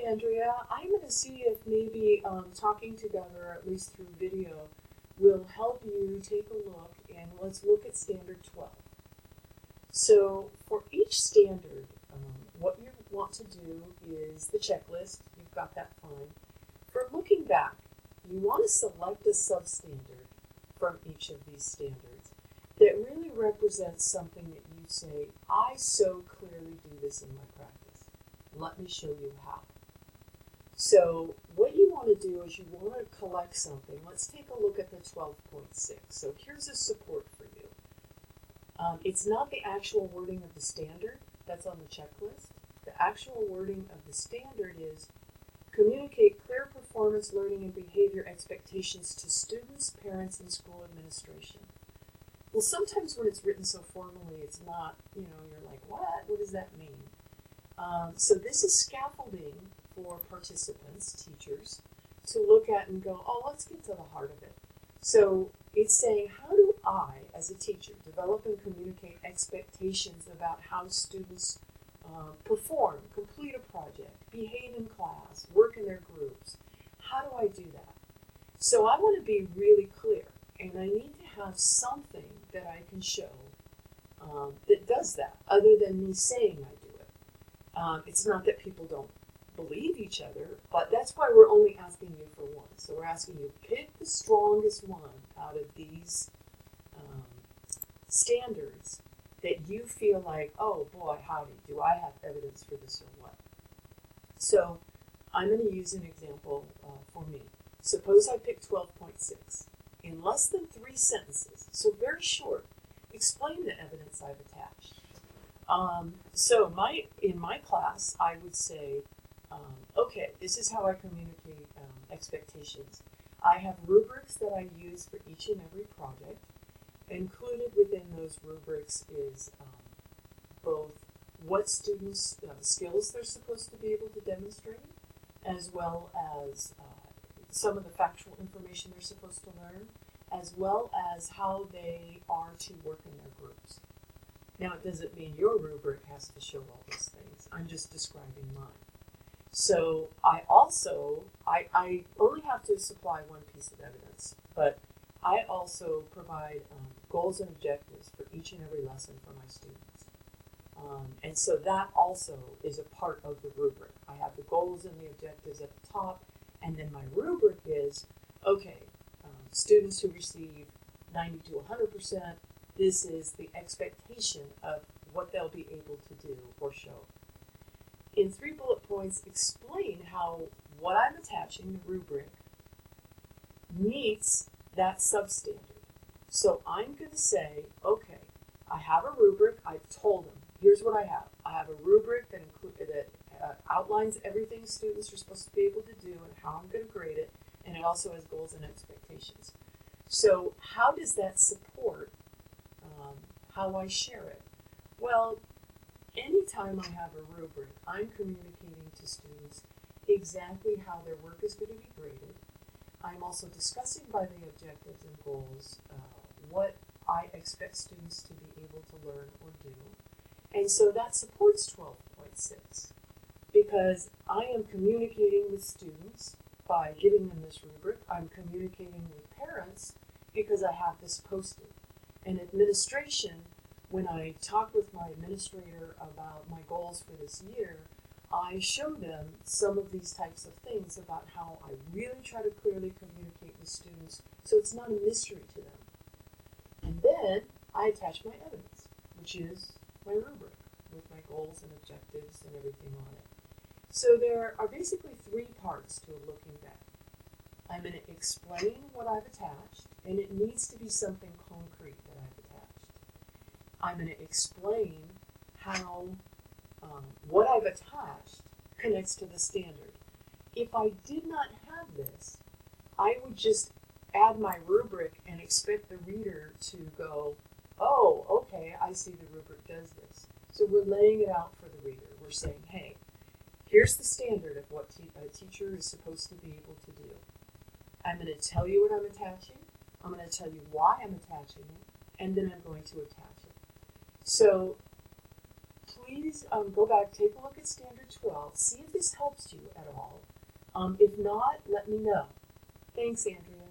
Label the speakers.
Speaker 1: Andrea. I'm going to see if maybe talking together, at least through video, will help you take a look, and let's look at Standard 12. So for each standard, what you want to do is the checklist. You've got that fine. For looking back, you want to select a substandard from each of these standards that really represents something that you say, I so clearly do this in my practice. Let me show you how. So what you want to do is you want to collect something. Let's take a look at the 12.6. So here's a support for you. It's not the actual wording of the standard that's on the checklist. The actual wording of the standard is communicate clear performance, learning, and behavior expectations to students, parents, and school administration. Well, sometimes when it's written so formally, it's not, you're like, what? What does that mean? So this is scaffolding for participants, teachers, to look at and go, oh, let's get to the heart of it. So it's saying, how do I, as a teacher, develop and communicate expectations about how students perform, complete a project, behave in class, work in their groups? How do I do that? So I want to be really clear, and I need to have something that I can show that does that, other than me saying I do it. It's not that people don't believe each other, but that's why we're only asking you for one. So we're asking you, pick the strongest one out of these standards that you feel like, oh boy, howdy, do I have evidence for this or what? So I'm going to use an example for me. Suppose I pick 12.6. In less than 3 sentences, so very short, explain the evidence I've attached. So in my class, I would say, okay, this is how I communicate expectations. I have rubrics that I use for each and every project. Included within those rubrics is both what students' skills they're supposed to be able to demonstrate, as well as some of the factual information they're supposed to learn, as well as how they are to work in their groups. Now, it doesn't mean your rubric has to show all those things. I'm just describing mine. So I only have to supply one piece of evidence, but I also provide goals and objectives for each and every lesson for my students. And so that also is a part of the rubric. I have the goals and the objectives at the top, and then my rubric is, okay, students who receive 90 to 100%, this is the expectation of what they'll be able to do or show. In 3 bullet points, explain how what I'm attaching, the rubric, meets that substandard. So I'm going to say, okay, I have a rubric. I've told them, here's what I have. I have a rubric that outlines everything students are supposed to be able to do and how I'm going to grade it, and it also has goals and expectations. So how does that support how I share it? Well, anytime I have a rubric, I'm communicating to students exactly how their work is going to be graded. I'm also discussing by the objectives and goals what I expect students to be able to learn or do. And so that supports 12.6 because I am communicating with students by giving them this rubric. I'm communicating with parents because I have this posted. And administration, when I talk with my administrator about my goals for this year, I show them some of these types of things about how I really try to clearly communicate with students so it's not a mystery to them. And then I attach my evidence, which is my rubric with my goals and objectives and everything on it. So there are basically 3 parts to looking back. I'm going to explain what I've attached, and it needs to be something concrete that I've attached. I'm going to explain how what I've attached connects to the standard. If I did not have this, I would just add my rubric and expect the reader to go, oh, okay, I see the rubric does this. So we're laying it out for the reader. We're saying, hey, here's the standard of what a teacher is supposed to be able to do. I'm going to tell you what I'm attaching. I'm going to tell you why I'm attaching it, and then I'm going to attach it. So please go back, take a look at Standard 12, see if this helps you at all. If not, let me know. Thanks, Andrea.